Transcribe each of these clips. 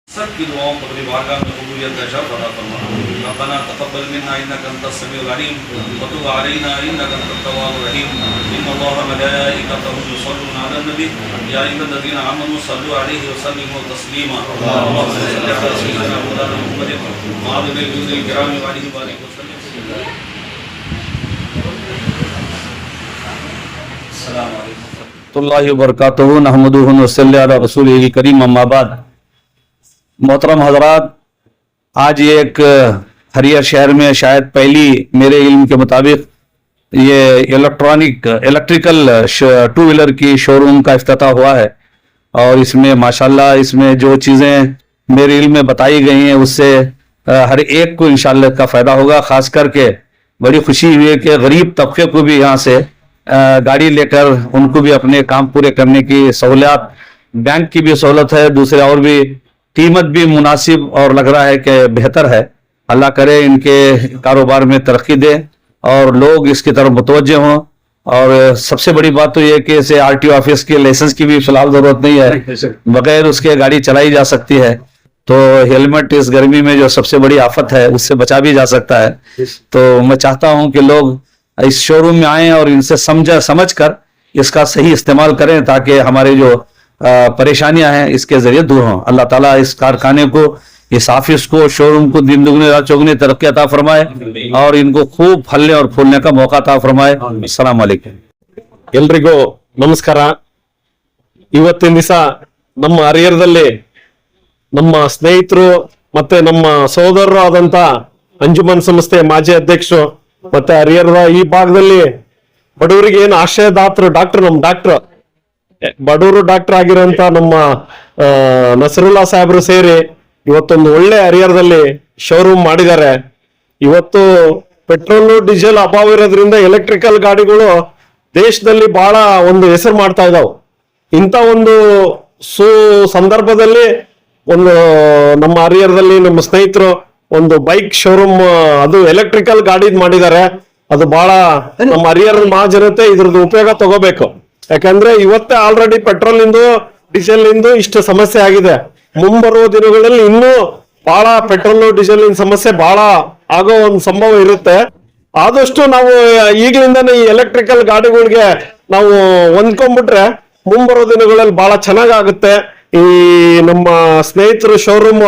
सबकी दुआओं को अपनी बारगाह में कबूलियत का शर्फ अता फरमा। रब्बना तक़ब्बल मिन्ना इन्नका अंतस समीउल अलीम व तुब अलैना इन्नका अंतत तव्वाबुर रहीम। इन्नल्लाह व मलाइकतहु युसल्लूना अलन नबी या अय्युहल्लज़ीना आमनू सल्लू अलैहि व सल्लिमू तस्लीमा। अल्लाहुम्मा सल्लि अला सय्यिदिना मौलाना मुहम्मदिन व आलिहि वसहबिल किराम व अलैहि बारिक वसल्लम। अस्सलामु अलैकुम व रहमतुल्लाहि व बरकातुहू। नहमदुहु व नसल्ली अला रसूलिहिल करीम। अम्मा बाद। मोहतरम हजरात, आज ये एक हरियर शहर में शायद पहली मेरे इल्म के मुताबिक ये इलेक्ट्रिकल टू व्हीलर की शोरूम का इफ्तिताह हुआ है। और इसमें माशाल्लाह इसमें जो चीज़ें मेरे इल्म में बताई गई हैं उससे हर एक को इंशाल्लाह का फ़ायदा होगा। ख़ास करके बड़ी खुशी हुई है कि गरीब तबके को भी यहाँ से गाड़ी लेकर उनको भी अपने काम पूरे करने की सहूलियत, बैंक की भी सहूलत है, दूसरे और भी कीमत भी मुनासिब और लग रहा है कि बेहतर है। अल्लाह करे इनके कारोबार में तरक्की दे और लोग इसकी तरफ मुतवज्जे हों। और सबसे बड़ी बात तो ये कि इसे आरटीओ ऑफिस के लाइसेंस की भी फिलहाल जरूरत नहीं है, बगैर उसके गाड़ी चलाई जा सकती है। तो हेलमेट इस गर्मी में जो सबसे बड़ी आफत है उससे बचा भी जा सकता है। तो मैं चाहता हूं कि लोग इस शोरूम में आएं और इनसे समझ कर इसका सही इस्तेमाल करें ताकि हमारे जो परेशानियां हैं इसके जरिए दूर हों। अल्लाह ताला इस कारखाने को, इस ऑफिस को, शोरूम को दिन दुगने रात चौगुने तरक्की अता फरमाए और इनको खूब फलने और फूलने का मौका अता फरमाए। अस्सलाम वालेकुम। ಎಲ್ರಿಗೂ ನಮಸ್ಕಾರ। ಇವತ್ತಿನ ದಿವಸ ನಮ್ಮ ಹರಿಹರದಲ್ಲಿ ನಮ್ಮ ಸ್ನೇಹಿತರು ಮತ್ತೆ ನಮ್ಮ ಸಹೋದರರು ಆದಂತ ಅಂಜುಮನ್ ಸಂಸ್ಥೆ ಮಾಜಿ ಅಧ್ಯಕ್ಷರು ಮತ್ತೆ ಹರಿಹರದ ಈ ಭಾಗದಲ್ಲಿ ಬಡವರಿಗೆ ಏನು ಆಶ್ರಯದಾತರು ಡಾಕ್ಟರ್ ಬಡವರು ಡಾಕ್ಟರ್ ಆಗಿರೋಂತ ನಮ್ಮ ನಸರುಲ್ಲಾ ಸಾಹೇಬರು ಸೇರಿ ಇವತ್ತೊಂದು ಒಳ್ಳೆ ಹರಿಹರದಲ್ಲಿ ಶೋರೂಮ್ ಮಾಡಿದ್ದಾರೆ। ಇವತ್ತು ಪೆಟ್ರೋಲ್ ಡೀಸೆಲ್ ಅಭಾವ ಇರೋದ್ರಿಂದ ಎಲೆಕ್ಟ್ರಿಕಲ್ ಗಾಡಿಗಳು ದೇಶದಲ್ಲಿ ಬಹಳ ಒಂದು ಹೆಸರು ಮಾಡ್ತಾ ಇದಾವೆ। ಇಂಥ ಒಂದು ಸಂದರ್ಭದಲ್ಲಿ ಒಂದು ನಮ್ಮ ಹರಿಹರದಲ್ಲಿ ನಮ್ಮ ಸ್ನೇಹಿತರು ಒಂದು ಬೈಕ್ ಶೋರೂಮ್, ಅದು ಎಲೆಕ್ಟ್ರಿಕಲ್ ಗಾಡಿ ಮಾಡಿದ್ದಾರೆ। ಅದು ಬಹಳ ನಮ್ಮ ಹರಿಹರ ಮಹಾಜನತೆ ಇದ್ರದ್ದು ಉಪಯೋಗ ತಗೋಬೇಕು। ಯಾಕಂದ್ರೆ ಇವತ್ತೇ ಆಲ್ರೆಡಿ ಪೆಟ್ರೋಲ್ ಇಂದು ಡೀಸೆಲ್ ಇಂದು ಇಷ್ಟು ಸಮಸ್ಯೆ ಆಗಿದೆ। ಮುಂಬರುವ ದಿನಗಳಲ್ಲಿ ಇನ್ನೂ ಬಹಳ ಪೆಟ್ರೋಲ್ ಡೀಸೆಲ್ ಸಮಸ್ಯೆ ಬಹಳ ಆಗೋ ಒಂದು ಸಂಭವ ಇರುತ್ತೆ। ಆದಷ್ಟು ನಾವು ಈಗಲಿಂದಾನೇ ಈ ಎಲೆಕ್ಟ್ರಿಕಲ್ ಗಾಡಿಗಳಿಗೆ ನಾವು ಹೊಂದ್ಕೊಂಡ್ಬಿಟ್ರೆ ಮುಂಬರೋ ದಿನಗಳಲ್ಲಿ ಬಹಳ ಚೆನ್ನಾಗಾಗುತ್ತೆ। ಈ ನಮ್ಮ ಸ್ನೇಹಿತರು ಶೋರೂಮ್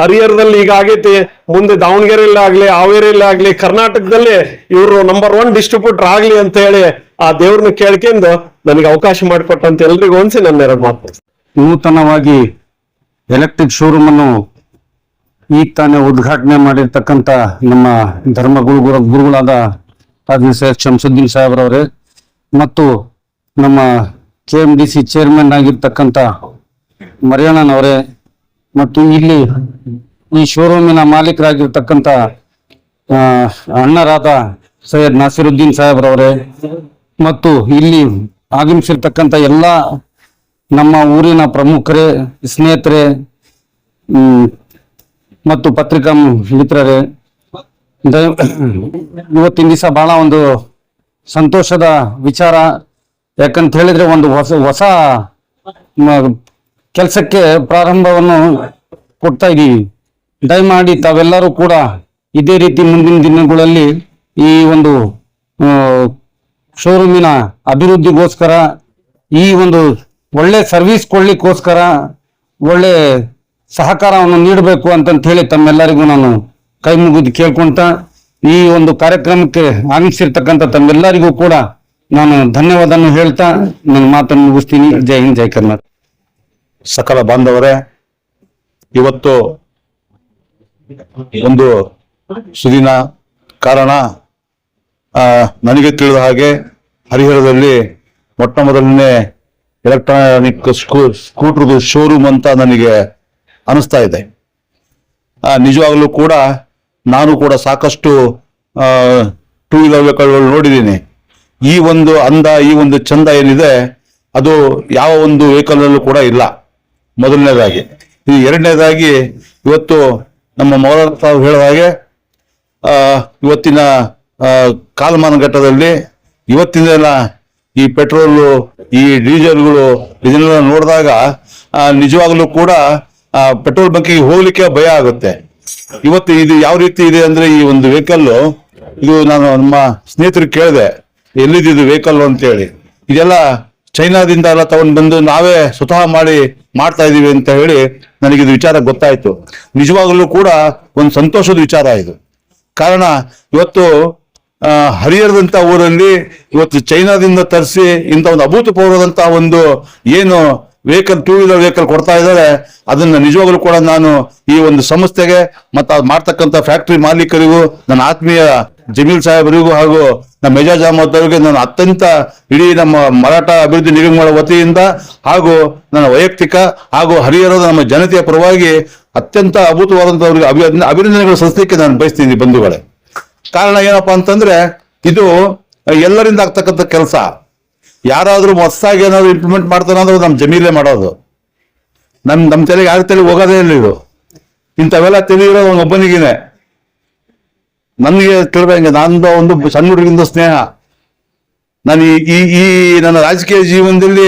ಹರಿಹರದಲ್ಲಿ ಈಗ ಆಗೈತಿ, ಮುಂದೆ ದಾವಣಗೆರೆಯಲ್ಲಿ ಆಗ್ಲಿ, ಹಾವೇರಿಯಲ್ಲಿ ಆಗ್ಲಿ, ಕರ್ನಾಟಕದಲ್ಲಿ ಇವರು ನಂಬರ್ 1 ಡಿಸ್ಟ್ರಿಬ್ಯೂಟರ್ ಆಗ್ಲಿ ಅಂತ ಹೇಳಿ ಆ ದೇವ್ರನ್ನ ಕೇಳ್ಕೊಂಡು ನನಗೆ ಅವಕಾಶ ಮಾಡಿಕೊಟ್ಟಂತ ಎಲ್ರಿಗೂ ಅನ್ಸಿ ನನ್ನ ಎರಡು ಮಾತು। ನೂತನವಾಗಿ ಎಲೆಕ್ಟ್ರಿಕ್ ಶೋರೂಮ್ ಅನ್ನು ಈಗ ತಾನೇ ಉದ್ಘಾಟನೆ ಮಾಡಿರ್ತಕ್ಕಂಥ ನಮ್ಮ ಧರ್ಮ ಗುರುಗಳಾದ ಸೈಯದ್ ಶಂಸುದ್ದೀನ್ ಸಾಹೇಬ್ರವರೇ ಮತ್ತು ನಮ್ಮ KMDC ಚೇರ್ಮನ್ ಆಗಿರ್ತಕ್ಕಂಥ ಮರಿಯಣ್ಣನವರೇ ಮತ್ತು ಇಲ್ಲಿ ಈ ಶೋರೂಮಿನ ಮಾಲೀಕರಾಗಿರ್ತಕ್ಕಂಥ ಅಣ್ಣರಾದ ಸೈಯದ್ ನಾಸಿರುದ್ದೀನ್ ಸಾಹೇಬ್ರವರೇ ಮತ್ತು ಇಲ್ಲಿ ಆಗಮಿಸಿರ್ತಕ್ಕಂಥ ಎಲ್ಲ ನಮ್ಮ ಊರಿನ ಪ್ರಮುಖರೇ, ಸ್ನೇಹಿತರೆ ಮತ್ತು ಪತ್ರಿಕಾ ಮಿತ್ರರೇ, ಇವತ್ತಿನ ದಿವಸ ಬಹಳ ಒಂದು ಸಂತೋಷದ ವಿಚಾರ। ಯಾಕಂತ ಹೇಳಿದ್ರೆ ಒಂದು ಹೊಸ ಕೆಲಸಕ್ಕೆ ಪ್ರಾರಂಭವನ್ನು ಕೊಡ್ತಾ ಇದ್ದೀವಿ। ದಯಮಾಡಿ ತಾವೆಲ್ಲರೂ ಕೂಡ ಇದೇ ರೀತಿ ಮುಂದಿನ ದಿನಗಳಲ್ಲಿ ಈ ಒಂದು ಶೋರೂಮಿನ ಅಭಿವೃದ್ಧಿಗೋಸ್ಕರ, ಈ ಒಂದು ಒಳ್ಳೆ ಸರ್ವಿಸ್ ಕೊಡ್ಲಿಕ್ಕೋಸ್ಕರ ಒಳ್ಳೆ ಸಹಕಾರವನ್ನು ನೀಡಬೇಕು ಅಂತಂತ ಹೇಳಿ ತಮ್ಮೆಲ್ಲರಿಗೂ ನಾನು ಕೈ ಮುಗಿದು ಕೇಳ್ಕೊಂತ ಈ ಒಂದು ಕಾರ್ಯಕ್ರಮಕ್ಕೆ ಆಗಮಿಸಿರ್ತಕ್ಕಂಥ ತಮ್ಮೆಲ್ಲರಿಗೂ ಕೂಡ ನಾನು ಧನ್ಯವಾದವನ್ನು ಹೇಳ್ತಾ ನನ್ನ ಮಾತನ್ನು ಮುಗಿಸ್ತೀನಿ। ಜೈ ಹಿಂದ್, ಜೈ ಕರ್ನಾಟಕ। ಸಕಲ ಬಾಂಧವರೇ, ಇವತ್ತು ಒಂದು ಸುದಿನ ಕಾರಣ, ನನಗೆ ತಿಳಿದ ಹಾಗೆ ಹರಿಹರದಲ್ಲಿ ಮೊಟ್ಟ ಮೊದಲನೇ ಎಲೆಕ್ಟ್ರಾನಿಕ್ ಸ್ಕೂಟರ್ದು ಶೋರೂಮ್ ಅಂತ ನನಗೆ ಅನಿಸ್ತಾ ಇದೆ। ನಿಜವಾಗ್ಲೂ ಕೂಡ ನಾನು ಕೂಡ ಸಾಕಷ್ಟು ಟೂ ವೀಲರ್ ವೆಹಿಕಲ್ಗಳು ನೋಡಿದ್ದೀನಿ। ಈ ಒಂದು ಅಂದ, ಈ ಒಂದು ಚಂದ ಏನಿದೆ ಅದು ಯಾವ ಒಂದು ವೆಹಿಕಲ್ ಅಲ್ಲೂ ಕೂಡ ಇಲ್ಲ, ಮೊದಲನೇದಾಗಿ। ಈ ಎರಡನೇದಾಗಿ ಇವತ್ತು ನಮ್ಮ ಮೌಲಾನ ಸಾಹೇಬ್ ಹೇಳಿದ ಹಾಗೆ ಇವತ್ತಿನ ಕಾಲಮಾನ ಘಟ್ಟದಲ್ಲಿ ಇವತ್ತಿನ ದಿನ ಈ ಪೆಟ್ರೋಲು, ಈ ಡೀಸೆಲ್ಗಳು ಇದನ್ನೆಲ್ಲ ನೋಡಿದಾಗ ನಿಜವಾಗ್ಲೂ ಕೂಡ ಪೆಟ್ರೋಲ್ ಬಂಕಿಗೆ ಹೋಗ್ಲಿಕ್ಕೆ ಭಯ ಆಗುತ್ತೆ. ಇವತ್ತು ಇದು ಯಾವ ರೀತಿ ಇದೆ ಅಂದ್ರೆ, ಈ ಒಂದು ವೆಹಿಕಲ್, ಇದು ನಾನು ನಮ್ಮ ಸ್ನೇಹಿತರಿಗೆ ಕೇಳಿದೆ ಎಲ್ಲಿದ್ದು ವೆಹಿಕಲ್ ಅಂತೇಳಿ. ಇದೆಲ್ಲ ಚೈನಾದಿಂದ ಎಲ್ಲ ತಗೊಂಡು ಬಂದು ನಾವೇ ಸ್ವತಃ ಮಾಡ್ತಾ ಇದೀವಿ ಅಂತ ಹೇಳಿ ನನಗಿದು ವಿಚಾರ ಗೊತ್ತಾಯ್ತು. ನಿಜವಾಗಲೂ ಕೂಡ ಒಂದು ಸಂತೋಷದ ವಿಚಾರ ಇದು. ಕಾರಣ ಇವತ್ತು ಹರಿಹರದಂತ ಊರಲ್ಲಿ ಇವತ್ತು ಚೈನಾದಿಂದ ತರಿಸಿ ಇಂಥ ಒಂದು ಅಭೂತಪೂರ್ವದಂತ ಒಂದು ಏನು ವೆಹಿಕಲ್, 2 ವೀಲರ್ ವೆಹಿಕಲ್ ಕೊಡ್ತಾ ಇದ್ದಾರೆ. ಅದನ್ನ ನಿಜವಾಗ್ಲೂ ಕೂಡ ನಾನು ಈ ಒಂದು ಸಂಸ್ಥೆಗೆ ಮತ್ತು ಅದು ಮಾಡ್ತಕ್ಕಂಥ ಫ್ಯಾಕ್ಟರಿ ಮಾಲೀಕರಿಗೂ, ನನ್ನ ಆತ್ಮೀಯ ಜಮೀಲ್ ಸಾಹೇಬರಿಗೂ ಹಾಗೂ ನಮ್ಮ ಎಜಾಜ್ ಅಹಮದ್ ಅವರಿಗೆ ನಾನು ಅತ್ಯಂತ ಇಡೀ ನಮ್ಮ ಮರಾಠ ಅಭಿವೃದ್ಧಿ ನಿಗಮಗಳ ವತಿಯಿಂದ ಹಾಗೂ ನನ್ನ ವೈಯಕ್ತಿಕ ಹಾಗೂ ಹರಿಹರದ ನಮ್ಮ ಜನತೆಯ ಪರವಾಗಿ ಅತ್ಯಂತ ಅಭೂತವಾದಂತವ್ರಿಗೆ ಅಭಿನಂದನೆಗಳು ಸಲ್ಲಿಸಲಿಕ್ಕೆ ನಾನು ಬಯಸ್ತೀನಿ ಬಂಧುಗಳೇ. ಕಾರಣ ಏನಪ್ಪಾ ಅಂತಂದ್ರೆ, ಇದು ಎಲ್ಲರಿಂದ ಆಗ್ತಕ್ಕಂಥ ಕೆಲಸ. ಯಾರಾದ್ರೂ ಹೊಸದಾಗಿ ಏನಾದ್ರು ಇಂಪ್ಲಿಮೆಂಟ್ ಮಾಡ್ತಾನೆ ಅಂದ್ರೆ ನಮ್ಮ ಜಮೀಲೇ ಮಾಡೋದು. ನಮ್ಮ ತಲೆಗೆ ಯಾರ ತಲೆಗೆ ಹೋಗೋದೇ ಇಲ್ಲ ಇದು. ಇಂಥವೆಲ್ಲ ತಿಳಿದಿರೋದು ಒಬ್ಬನಿಗೇನೆ. ನನಗೆ ತಿಳಿದಂಗೆ ನಂದು ಒಂದು ಸಣ್ಣ ಹುಡುಗಿಂದ ಸ್ನೇಹ. ನಾನು ಈ ನನ್ನ ರಾಜಕೀಯ ಜೀವನದಲ್ಲಿ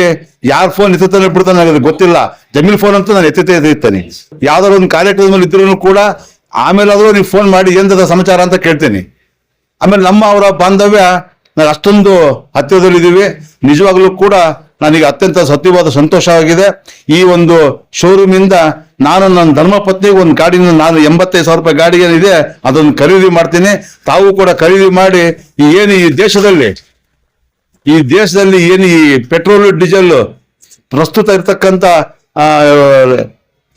ಯಾರ ಫೋನ್ ಎತ್ತುತ್ತಾನೆ ಬಿಡ್ತಾನೆ ನನಗೆ ಗೊತ್ತಿಲ್ಲ. ಜಮೀಲ್ ಫೋನ್ ಅಂತೂ ನಾನು ಎತ್ತುತ್ತಾನೆ. ಯಾವ್ದಾದ್ರು ಒಂದು ಕಾರ್ಯಕ್ರಮದ ಮೇಲೆ ಇದ್ರೂ ಕೂಡ ಆಮೇಲೆ ಆದ್ರೂ ನೀವು ಫೋನ್ ಮಾಡಿ ಎಂತದ ಸಮಾಚಾರ ಅಂತ ಕೇಳ್ತೀನಿ. ಆಮೇಲೆ ನಮ್ಮ ಅವರ ಬಾಂಧವ್ಯ ನಾವು ಅಷ್ಟೊಂದು ಹತ್ತಿರದಲ್ಲಿದ್ದೀವಿ. ನಿಜವಾಗ್ಲೂ ಕೂಡ ನನಗೆ ಅತ್ಯಂತ ಸತ್ಯವಾದ ಸಂತೋಷವಾಗಿದೆ. ಈ ಒಂದು ಶೋರೂಮ್ ಇಂದ ನಾನು ನನ್ನ ಧರ್ಮಪತ್ನಿಗೆ ಒಂದು ಗಾಡಿನ, ನಾನು 85,000 ರೂಪಾಯಿ ಗಾಡಿ ಏನಿದೆ ಅದನ್ನು ಖರೀದಿ ಮಾಡ್ತೀನಿ. ತಾವು ಕೂಡ ಖರೀದಿ ಮಾಡಿ ಏನು ಈ ದೇಶದಲ್ಲಿ ಏನು ಈ ಪೆಟ್ರೋಲ್ ಡೀಸೆಲ್ ಪ್ರಸ್ತುತ ಇರ್ತಕ್ಕಂಥ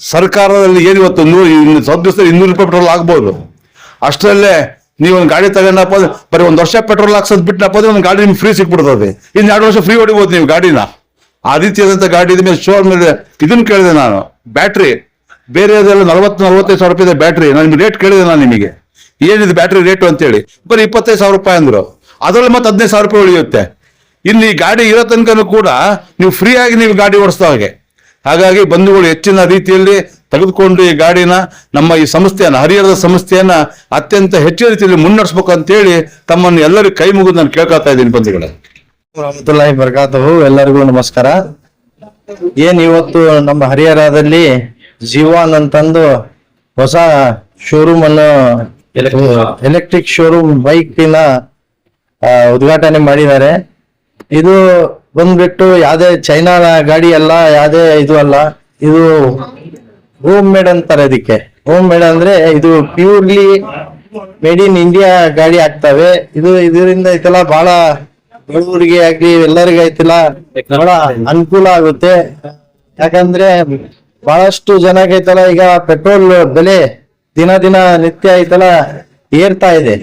ಸರ್ಕಾರದಲ್ಲಿ ಏನು ಇವತ್ತು 200 ರೂಪಾಯಿ ಪೆಟ್ರೋಲ್ ಆಗ್ಬೋದು. ಅಷ್ಟರಲ್ಲೇ ನೀವು ಒಂದು ಗಾಡಿ ತಗೊಂಡಪ್ಪ ಬರೀ 1 ವರ್ಷ ಪೆಟ್ರೋಲ್ ಹಾಕ್ಸೋದು ಬಿಟ್ಟನಪ್ಪ ಒಂದು ಗಾಡಿ ನಿಮ್ಗೆ ಫ್ರೀ ಸಿಕ್ಬಿಡ್ತದೆ. ಇನ್ನು 2 ವರ್ಷ ಫ್ರೀ ಹೊಡಿಬೋದು ನೀವು ಗಾಡಿನ. ಆ ರೀತಿಯಾದಂಥ ಗಾಡಿ ಮೇಲೆ ಶೋರ್ ಮೇಲೆ ಇದನ್ನು ಕೇಳಿದೆ ನಾನು. ಬ್ಯಾಟ್ರಿ ಬೇರೆದೆಲ್ಲ 40-45 ಸಾವಿರ ರೂಪಾಯಿ ಬ್ಯಾಟ್ರಿ. ನಾನು ನಿಮ್ಗೆ ರೇಟ್ ಕೇಳಿದೆ, ನಾನು ನಿಮಗೆ ಏನಿದೆ ಬ್ಯಾಟ್ರಿ ರೇಟು ಅಂತೇಳಿ. ಬರೀ 25,000 ರೂಪಾಯಿ ಅಂದ್ರು. ಅದರಲ್ಲಿ ಮತ್ತೆ 15,000 ರೂಪಾಯಿ ಉಳಿಯುತ್ತೆ. ಇಲ್ಲಿ ಗಾಡಿ ಇರೋ ತನಕನೂ ಕೂಡ ನೀವು ಫ್ರೀ ಆಗಿ ನೀವು ಗಾಡಿ ಓಡಿಸ್ತಾ ಹಾಗೆ. ಹಾಗಾಗಿ ಬಂಧುಗಳು ಹೆಚ್ಚಿನ ರೀತಿಯಲ್ಲಿ ತೆಗೆದುಕೊಂಡು ಈ ಗಾಡಿನ, ನಮ್ಮ ಈ ಸಂಸ್ಥೆಯನ್ನ, ಹರಿಹರದ ಸಂಸ್ಥೆಯನ್ನ ಅತ್ಯಂತ ಹೆಚ್ಚಿನ ರೀತಿಯಲ್ಲಿ ಮುನ್ನಡೆಸ್ಬೇಕು ಅಂತೇಳಿ ತಮ್ಮನ್ನು ಎಲ್ಲರಿಗೂ ಕೈ ಮುಗಿದು ನಾನು ಕೇಳ್ಕೊತಾ ಇದ್ದೀನಿ ಬಂಧುಗಳೇ. ರಹಮತುಲ್ಲಾಹಿ ಬರ್ಕಾತಹು. ಎಲ್ಲರಿಗೂ ನಮಸ್ಕಾರ. ಇವತ್ತು ನಮ್ಮ ಹರಿಹರದಲ್ಲಿ ಜೀವಾನ್ ಅಂತಂದು ಹೊಸ ಶೋರೂಮ್ ಅನ್ನು, ಎಲೆಕ್ಟ್ರಿಕ್ ಶೋರೂಮ್ ಬೈಕಿನ ಉದ್ಘಾಟನೆ ಮಾಡಿದ್ದಾರೆ. ಇದು ಬಂದ್ಬಿಟ್ಟು ಯಾವ್ದೇ ಚೈನಾ ಗಾಡಿ ಅಲ್ಲ, ಯಾವ್ದೇ ಇದು ಅಲ್ಲ. ಇದು ಹೋಮ್ ಮೇಡ್ ಅಂತಾರೆ. ಇದಕ್ಕೆ ಹೋಮ್ ಮೇಡ್ ಅಂದ್ರೆ ಇದು ಪ್ಯೂರ್ಲಿ ಮೇಡ್ ಇನ್ ಇಂಡಿಯಾ ಗಾಡಿ ಆಗ್ತವೆ. ಇದರಿಂದ ಐತಲ್ಲ ಬಹಳ ಬಡವರಿಗೆ ಆಗ್ಲಿ ಎಲ್ಲರಿಗೆ ಐತಿಲ್ಲ ಬಹಳ ಅನುಕೂಲ ಆಗುತ್ತೆ. ಯಾಕಂದ್ರೆ ಬಹಳಷ್ಟು ಜನಕ್ಕೆ ಐತಲ್ಲ ಈಗ ಪೆಟ್ರೋಲ್ ಬೆಲೆ ದಿನ ನಿತ್ಯ ಐತಲ್ಲ ಏರ್ತಾ ಇದೆ.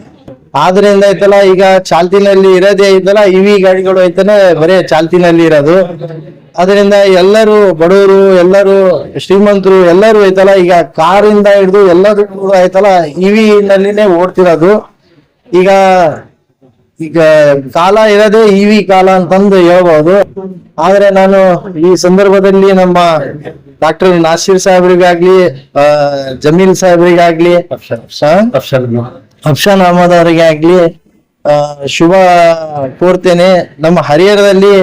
ಆದ್ರಿಂದ ಐತಲ್ಲ ಈಗ ಚಾಲ್ತಿನಲ್ಲಿ ಇರೋದೇ ಐತಲ್ಲ ಇವಿ ಗಾಡಿಗಳು ಐತಾನೆ ಬರೇ ಚಾಲ್ತಿನಲ್ಲಿ ಇರೋದು. ಅದರಿಂದ ಎಲ್ಲರೂ ಬಡವರು, ಎಲ್ಲರೂ ಶ್ರೀಮಂತರು, ಎಲ್ಲರೂ ಐತಲ್ಲ ಈಗ ಕಾರಿಂದ ಹಿಡಿದು ಎಲ್ಲರೂ ಐತಲ್ಲ ಇವಿ ನಲ್ಲಿನೇ ಓಡ್ತಿರೋದು. ಈಗ ಕಾಲ ಇರೋದೇ ಇವಿ ಕಾಲ ಅಂತಂದು ಹೇಳ್ಬಹುದು. ಆದ್ರೆ ನಾನು ಈ ಸಂದರ್ಭದಲ್ಲಿ ನಮ್ಮ ಡಾಕ್ಟರ್ ನಾಸೀರ್ ಸಾಹೇಬ್ರಿಗಾಗ್ಲಿ, ಜಮೀಲ್ ಸಾಹೇಬ್ರಿಗಾಗ್ಲಿ, ಅಫ್ಷಾನ್ ಅಹಮದ್ ಅವರಿಗೆ ಆಗ್ಲಿ ಶುಭ ಕೋರ್ತೇನೆ. ನಮ್ಮ ಹರಿಹರದಲ್ಲಿ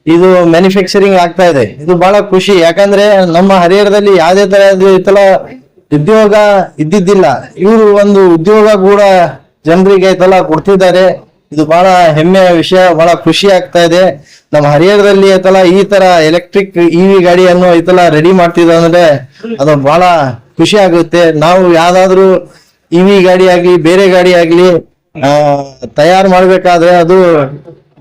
ಇದು ಮ್ಯಾನುಫ್ಯಾಕ್ಚರಿಂಗ್ ಆಗ್ತಾ ಇದೆ. ಇದು ಬಹಳ ಖುಷಿ. ಯಾಕಂದ್ರೆ ನಮ್ಮ ಹರಿಹರದಲ್ಲಿ ಯಾವುದೇ ತರಹದ ಉದ್ಯೋಗ ಇದ್ದಿದ್ದಿಲ್ಲ. ಇವರು ಒಂದು ಉದ್ಯೋಗ ಕೂಡ ಜನರಿಗೆ ಐತಲ್ಲ ಕೊಡ್ತಿದ್ದಾರೆ. ಇದು ಬಹಳ ಹೆಮ್ಮೆಯ ವಿಷಯ, ಬಹಳ ಖುಷಿ ಆಗ್ತಾ ಇದೆ. ನಮ್ಮ ಹರಿಹರದಲ್ಲಿ ಐತಲ್ಲ ಈ ತರ ಎಲೆಕ್ಟ್ರಿಕ್ ಇವಿ ಗಾಡಿಯನ್ನು ಐತಲ್ಲ ರೆಡಿ ಮಾಡ್ತಿದ್ರೆ ಅದು ಬಹಳ ಖುಷಿ ಆಗುತ್ತೆ. ನಾವು ಯಾವ್ದಾದ್ರು ಇವಿ ಗಾಡಿ ಆಗ್ಲಿ ಬೇರೆ ಗಾಡಿ ಆಗ್ಲಿ ತಯಾರು ಮಾಡ್ಬೇಕಾದ್ರೆ ಅದು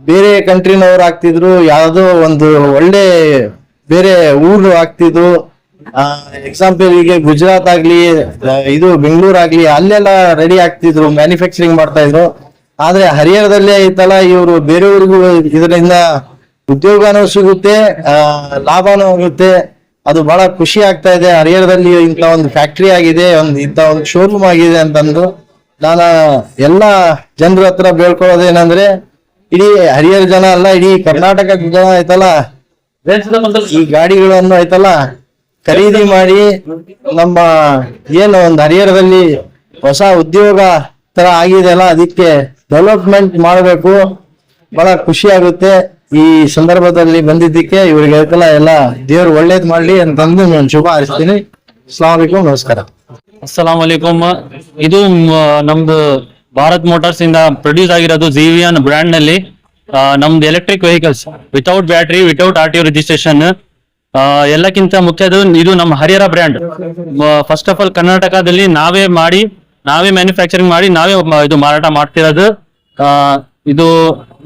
ಬೇರೆ ಕಂಟ್ರಿನವ್ರು ಆಗ್ತಿದ್ರು, ಯಾವ್ದೋ ಒಂದು ಒಳ್ಳೆ ಬೇರೆ ಊರು ಆಗ್ತಿದ್ರು. ಎಕ್ಸಾಂಪಲ್ ಈಗ ಗುಜರಾತ್ ಆಗ್ಲಿ, ಇದು ಬೆಂಗಳೂರು ಆಗ್ಲಿ, ಅಲ್ಲೆಲ್ಲ ರೆಡಿ ಆಗ್ತಿದ್ರು, ಮ್ಯಾನುಫ್ಯಾಕ್ಚರಿಂಗ್ ಮಾಡ್ತಾ ಇದ್ರು. ಆದ್ರೆ ಹರಿಹರದಲ್ಲೇ ಐತಲ್ಲ ಇವರು ಬೇರೆಯವ್ರಿಗೂ ಇದರಿಂದ ಉದ್ಯೋಗನೂ ಸಿಗುತ್ತೆ, ಲಾಭನೂ ಆಗುತ್ತೆ. ಅದು ಬಹಳ ಖುಷಿ ಆಗ್ತಾ ಇದೆ. ಹರಿಹರದಲ್ಲಿ ಇಂಥ ಒಂದು ಫ್ಯಾಕ್ಟ್ರಿ ಆಗಿದೆ, ಇಂಥ ಒಂದು ಶೋರೂಮ್ ಆಗಿದೆ ಅಂತಂದು ನಾನು ಎಲ್ಲ ಜನರ ಹತ್ರ ಬೇಡ್ಕೊಳ್ಳೋದೇನಂದ್ರೆ, ಇಡೀ ಹರಿಹರ ಜನ ಅಲ್ಲ, ಇಡೀ ಕರ್ನಾಟಕ ಜನ ಐತಲ್ಲ ಈ ಗಾಡಿಗಳನ್ನು ಐತಲ್ಲ ಖರೀದಿ ಮಾಡಿ ನಮ್ಮ ಏನು ಒಂದು ಹರಿಹರದಲ್ಲಿ ಹೊಸ ಉದ್ಯೋಗ ತರ ಆಗಿದೆಯಲ್ಲ, ಅದಕ್ಕೆ ಡೆವಲಪ್ಮೆಂಟ್ ಮಾಡಬೇಕು. ಬಹಳ ಖುಷಿ ಆಗುತ್ತೆ ಈ ಸಂದರ್ಭದಲ್ಲಿ ಬಂದಿದ್ದಕ್ಕೆ. ಇವ್ರಿಗೆಲ್ಲ ಎಲ್ಲ ದೇವ್ರು ಒಳ್ಳೇದ್ ಮಾಡ್ಲಿ ಅಂತಂದು ನಾನು ಶುಭ ಹಾರೈಸ್ತೀನಿ. ಅಸ್ಸಲಾಂ ವಲೈಕುಂ, ನಮಸ್ಕಾರ. ಅಸ್ಸಲಾಂ ವಲೈಕುಮ್. ಇದು ನಮ್ದು ಭಾರತ್ ಮೋಟಾರ್ಸ್ ಇಂದ ಪ್ರೊಡ್ಯೂಸ್ ಆಗಿರೋದು ಝೀವಿಯನ್ ಬ್ರ್ಯಾಂಡ್ ನಲ್ಲಿ ನಮ್ದು electric vehicles without battery, without RTO registration. ಎಲ್ಲಕ್ಕಿಂತ ಮುಖ್ಯದು ಇದು ನಮ್ಮ Harihara brand. First of all ಕರ್ನಾಟಕದಲ್ಲಿ ನಾವೇ ಮಾಡಿ, ನಾವೇ ಮ್ಯಾನುಫ್ಯಾಕ್ಚರಿಂಗ್ ಮಾಡಿ, ನಾವೇ ಇದು ಮಾರಾಟ ಮಾಡ್ತಿರೋದು. ಇದು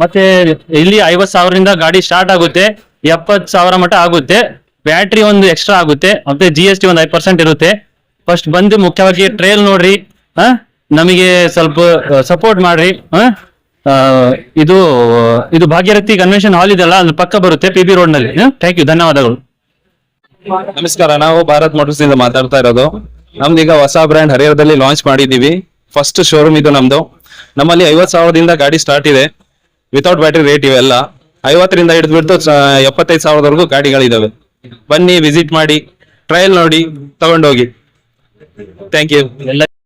ಮತ್ತೆ ಇಲ್ಲಿ 50,000ರಿಂದ ಗಾಡಿ ಸ್ಟಾರ್ಟ್ ಆಗುತ್ತೆ, 70,000 ಮಟ್ಟ ಆಗುತ್ತೆ. ಬ್ಯಾಟ್ರಿ ಒಂದು ಎಕ್ಸ್ಟ್ರಾ ಆಗುತ್ತೆ, ಮತ್ತೆ GST ಒಂದು 5% ಇರುತ್ತೆ. ಫಸ್ಟ್ ಬಂದು ಮುಖ್ಯವಾಗಿ ಟ್ರೈಲ್ ನೋಡ್ರಿ, ನಮಗೆ ಸ್ವಲ್ಪ ಸಪೋರ್ಟ್ ಮಾಡ್ರಿ. ಇದು ಇದು ಭಾಗ್ಯರಥಿ ಕನ್ವೆನ್ಷನ್ ಹಾಲ್ ಇದೆಲ್ಲ, ಅದ್ರ ಪಕ್ಕ ಬರುತ್ತೆ, PB ರೋಡ್ ನಲ್ಲಿ. ಥ್ಯಾಂಕ್ ಯು, ಧನ್ಯವಾದಗಳು. ನಮಸ್ಕಾರ, ನಾವು ಭಾರತ್ ಮೋಟರ್ಸ್ ಇಂದ ಮಾತಾಡ್ತಾ ಇರೋದು. ನಮ್ದೀಗ ಹೊಸ ಬ್ರ್ಯಾಂಡ್ ಹರಿಹರದಲ್ಲಿ ಲಾಂಚ್ ಮಾಡಿದೀವಿ. ಫಸ್ಟ್ ಶೋರೂಮ್ ಇದು ನಮ್ದು. ನಮ್ಮಲ್ಲಿ 50,000ದಿಂದ ಗಾಡಿ ಸ್ಟಾರ್ಟ್ ಇದೆ, ವಿತೌಟ್ ಬ್ಯಾಟ್ರಿ ರೇಟ್ ಇವೆಲ್ಲ. 50ರಿಂದ ಹಿಡಿದ್ಬಿಟ್ಟು 75,000ವರೆಗೂ ಗಾಡಿಗಳಿದಾವೆ. ಬನ್ನಿ, ವಿಸಿಟ್ ಮಾಡಿ, ಟ್ರಯಲ್ ನೋಡಿ, ತಗೊಂಡೋಗಿ. Thank you.